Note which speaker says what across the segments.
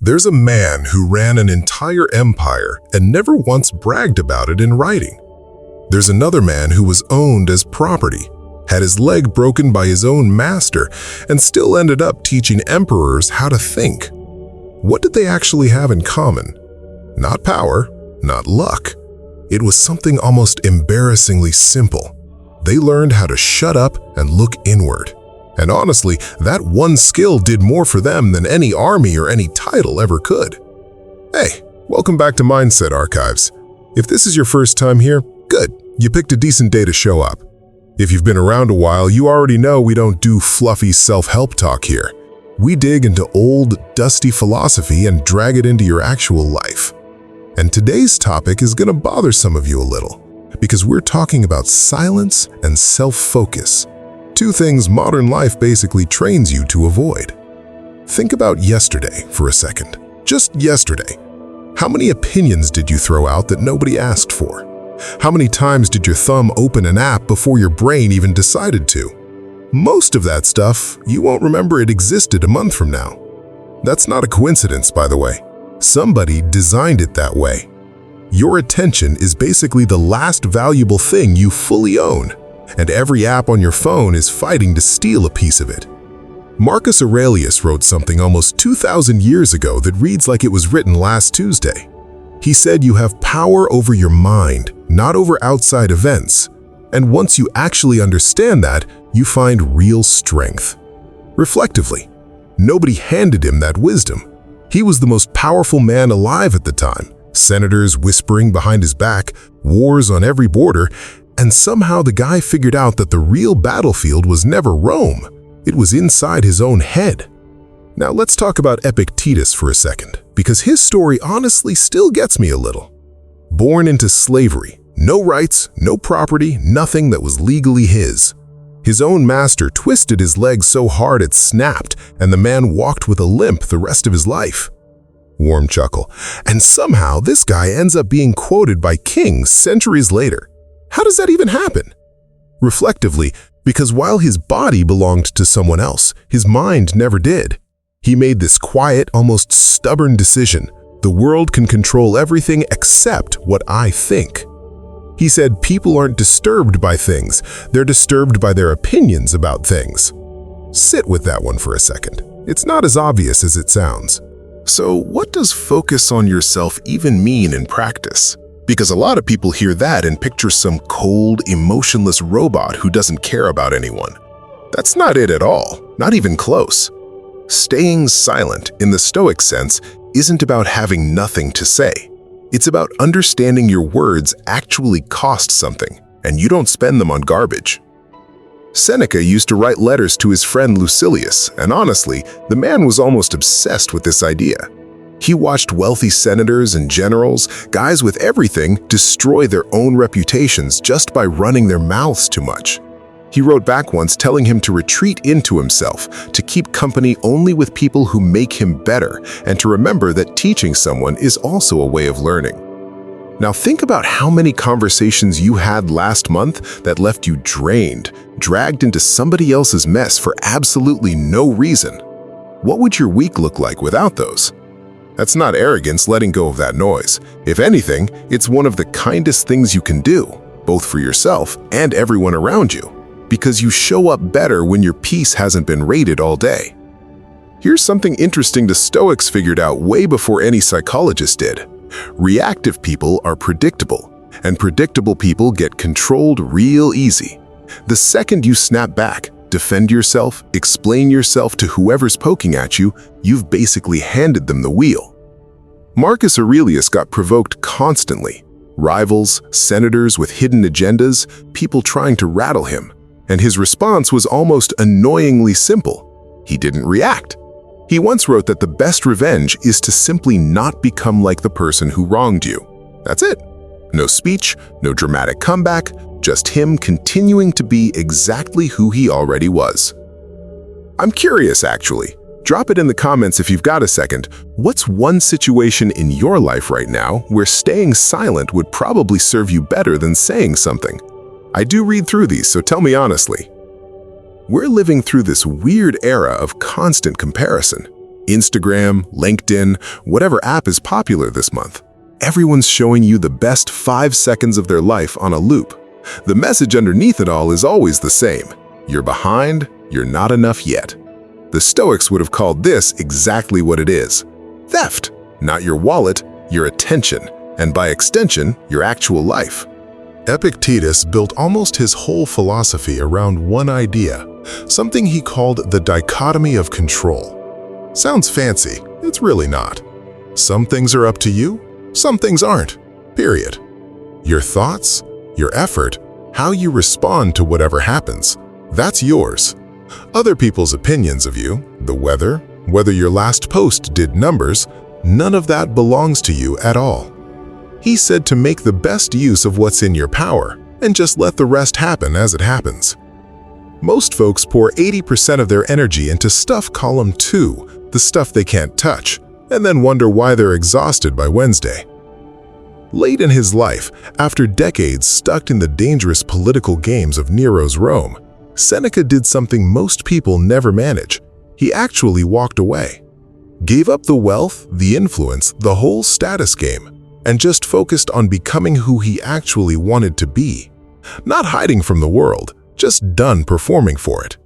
Speaker 1: There's a man who ran an entire empire and never once bragged about it in writing. There's another man who was owned as property, had his leg broken by his own master, and still ended up teaching emperors how to think. What did they actually have in common? Not power, not luck. It was something almost embarrassingly simple. They learned how to shut up and look inward. And honestly, that one skill did more for them than any army or any title ever could. Hey, welcome back to Mindset Archives. If this is your first time here, good. You picked a decent day to show up. If you've been around a while, you already know we don't do fluffy self-help talk here. We dig into old, dusty philosophy and drag it into your actual life. And today's topic is going to bother some of you a little, because we're talking about silence and self-focus. Two things modern life basically trains you to avoid. Think about yesterday for a second. Just yesterday. How many opinions did you throw out that nobody asked for? How many times did your thumb open an app before your brain even decided to? Most of that stuff, you won't remember it existed a month from now. That's not a coincidence, by the way. Somebody designed it that way. Your attention is basically the last valuable thing you fully own, and every app on your phone is fighting to steal a piece of it. Marcus Aurelius wrote something almost 2,000 years ago that reads like it was written last Tuesday. He said you have power over your mind, not over outside events. And once you actually understand that, you find real strength. Reflectively, nobody handed him that wisdom. He was the most powerful man alive at the time, senators whispering behind his back, wars on every border, and somehow the guy figured out that the real battlefield was never Rome. It was inside his own head. Now let's talk about Epictetus for a second, because his story honestly still gets me a little. Born into slavery, no rights, no property, nothing that was legally his. His own master twisted his leg so hard it snapped, and the man walked with a limp the rest of his life. Warm chuckle. And somehow this guy ends up being quoted by kings centuries later. How does that even happen? Reflectively, because while his body belonged to someone else, his mind never did. He made this quiet, almost stubborn decision. The world can control everything except what I think. He said people aren't disturbed by things, they're disturbed by their opinions about things. Sit with that one for a second. It's not as obvious as it sounds. So what does focus on yourself even mean in practice? Because a lot of people hear that and picture some cold, emotionless robot who doesn't care about anyone. That's not it at all, not even close. Staying silent, in the Stoic sense, isn't about having nothing to say. It's about understanding your words actually cost something, and you don't spend them on garbage. Seneca used to write letters to his friend Lucilius, and honestly, the man was almost obsessed with this idea. He watched wealthy senators and generals, guys with everything, destroy their own reputations just by running their mouths too much. He wrote back once telling him to retreat into himself, to keep company only with people who make him better, and to remember that teaching someone is also a way of learning. Now think about how many conversations you had last month that left you drained, dragged into somebody else's mess for absolutely no reason. What would your week look like without those? That's not arrogance letting go of that noise. If anything, it's one of the kindest things you can do, both for yourself and everyone around you, because you show up better when your peace hasn't been raided all day. Here's something interesting the Stoics figured out way before any psychologist did. Reactive people are predictable, and predictable people get controlled real easy. The second you snap back, defend yourself, explain yourself to whoever's poking at you, you've basically handed them the wheel. Marcus Aurelius got provoked constantly. Rivals, senators with hidden agendas, people trying to rattle him. And his response was almost annoyingly simple. He didn't react. He once wrote that the best revenge is to simply not become like the person who wronged you. That's it. No speech, no dramatic comeback, just him continuing to be exactly who he already was. I'm curious, actually. Drop it in the comments if you've got a second. What's one situation in your life right now where staying silent would probably serve you better than saying something? I do read through these, so tell me honestly. We're living through this weird era of constant comparison. Instagram, LinkedIn, whatever app is popular this month. Everyone's showing you the best 5 seconds of their life on a loop. The message underneath it all is always the same. You're behind, you're not enough yet. The Stoics would have called this exactly what it is. Theft, not your wallet, your attention, and by extension, your actual life. Epictetus built almost his whole philosophy around one idea, something he called the dichotomy of control. Sounds fancy, it's really not. Some things are up to you, some things aren't, period. Your thoughts, your effort, how you respond to whatever happens, that's yours. Other people's opinions of you, the weather, whether your last post did numbers, none of that belongs to you at all. He said to make the best use of what's in your power and just let the rest happen as it happens. Most folks pour 80% of their energy into stuff column 2, the stuff they can't touch, and then wonder why they're exhausted by Wednesday. Late in his life, after decades stuck in the dangerous political games of Nero's Rome, Seneca did something most people never manage. He actually walked away, gave up the wealth, the influence, the whole status game, and just focused on becoming who he actually wanted to be. Not hiding from the world, just done performing for it.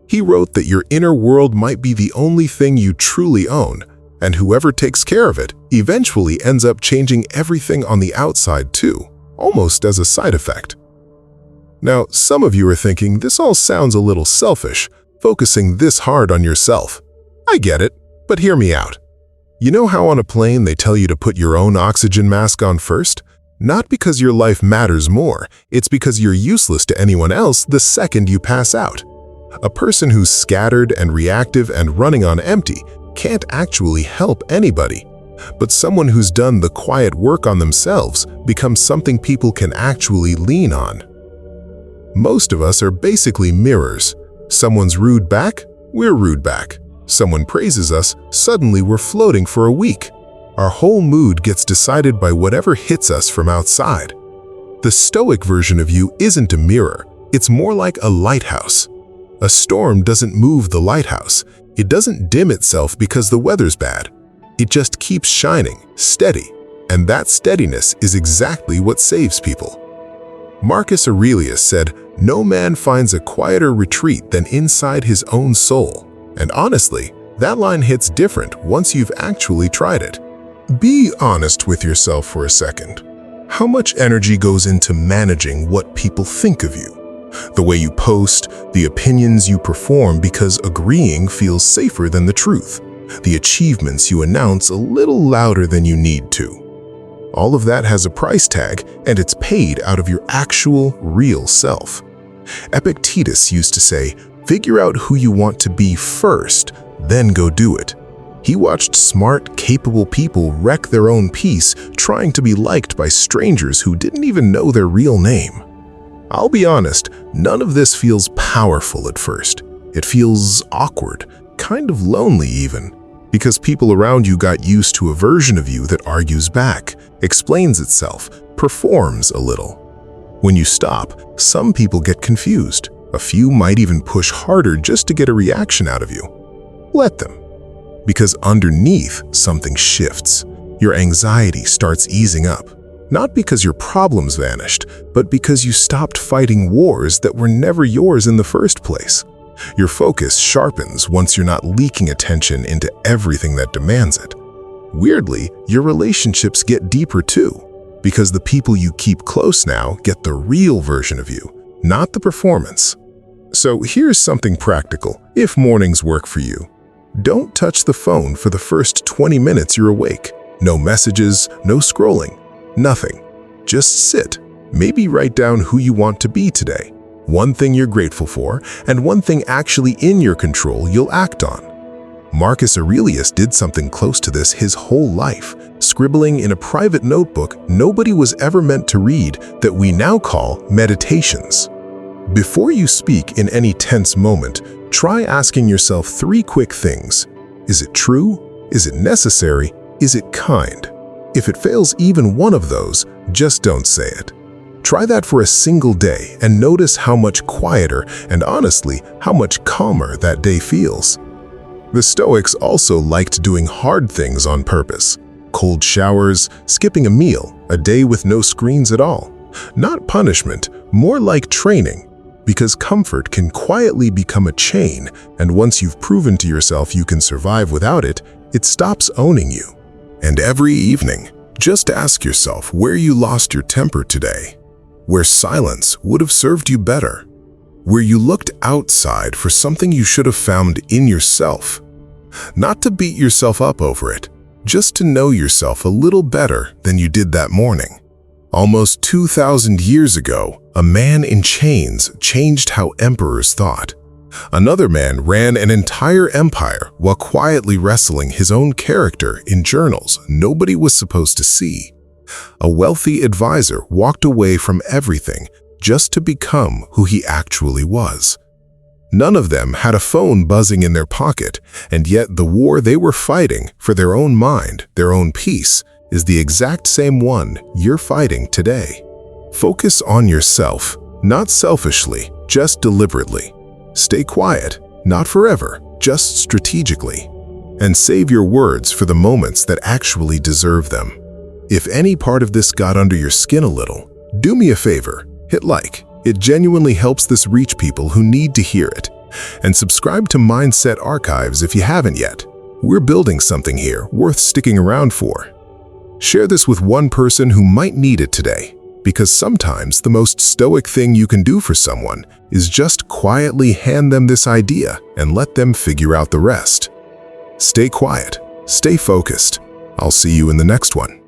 Speaker 1: He wrote that your inner world might be the only thing you truly own, and whoever takes care of it eventually ends up changing everything on the outside too, almost as a side effect. Now, some of you are thinking this all sounds a little selfish, focusing this hard on yourself. I get it, but hear me out. You know how on a plane they tell you to put your own oxygen mask on first? Not because your life matters more, it's because you're useless to anyone else the second you pass out. A person who's scattered and reactive and running on empty can't actually help anybody. But someone who's done the quiet work on themselves becomes something people can actually lean on. Most of us are basically mirrors. Someone's rude back, we're rude back. Someone praises us, suddenly we're floating for a week. Our whole mood gets decided by whatever hits us from outside. The Stoic version of you isn't a mirror, it's more like a lighthouse. A storm doesn't move the lighthouse. It doesn't dim itself because the weather's bad. It just keeps shining, steady, and that steadiness is exactly what saves people. Marcus Aurelius said, "No man finds a quieter retreat than inside his own soul." And honestly, that line hits different once you've actually tried it. Be honest with yourself for a second. How much energy goes into managing what people think of you? The way you post, the opinions you perform because agreeing feels safer than the truth, the achievements you announce a little louder than you need to. All of that has a price tag, and it's paid out of your actual, real self. Epictetus used to say, "Figure out who you want to be first, then go do it." He watched smart, capable people wreck their own peace trying to be liked by strangers who didn't even know their real name. I'll be honest, none of this feels powerful at first. It feels awkward, kind of lonely even, because people around you got used to a version of you that argues back, explains itself, performs a little. When you stop, some people get confused. A few might even push harder just to get a reaction out of you. Let them. Because underneath, something shifts. Your anxiety starts easing up. Not because your problems vanished, but because you stopped fighting wars that were never yours in the first place. Your focus sharpens once you're not leaking attention into everything that demands it. Weirdly, your relationships get deeper too, because the people you keep close now get the real version of you, not the performance. So here's something practical, if mornings work for you. Don't touch the phone for the first 20 minutes you're awake. No messages, no scrolling, nothing. Just sit. Maybe write down who you want to be today, one thing you're grateful for, and one thing actually in your control you'll act on. Marcus Aurelius did something close to this his whole life, scribbling in a private notebook nobody was ever meant to read that we now call meditations. Before you speak in any tense moment, try asking yourself 3 quick things. Is it true? Is it necessary? Is it kind? If it fails even one of those, just don't say it. Try that for a single day and notice how much quieter and honestly, how much calmer that day feels. The Stoics also liked doing hard things on purpose. Cold showers, skipping a meal, a day with no screens at all. Not punishment, more like training, because comfort can quietly become a chain, and once you've proven to yourself you can survive without it, it stops owning you. And every evening, just ask yourself where you lost your temper today, where silence would have served you better, where you looked outside for something you should have found in yourself. Not to beat yourself up over it, just to know yourself a little better than you did that morning. Almost 2,000 years ago, a man in chains changed how emperors thought. Another man ran an entire empire while quietly wrestling his own character in journals nobody was supposed to see. A wealthy advisor walked away from everything just to become who he actually was. None of them had a phone buzzing in their pocket, and yet the war they were fighting for their own mind, their own peace, is the exact same one you're fighting today. Focus on yourself, not selfishly, just deliberately. Stay quiet, not forever, just strategically. And save your words for the moments that actually deserve them. If any part of this got under your skin a little, do me a favor, hit like. It genuinely helps this reach people who need to hear it. And subscribe to Mindset Archives if you haven't yet. We're building something here worth sticking around for. Share this with one person who might need it today, because sometimes the most stoic thing you can do for someone is just quietly hand them this idea and let them figure out the rest. Stay quiet, stay focused. I'll see you in the next one.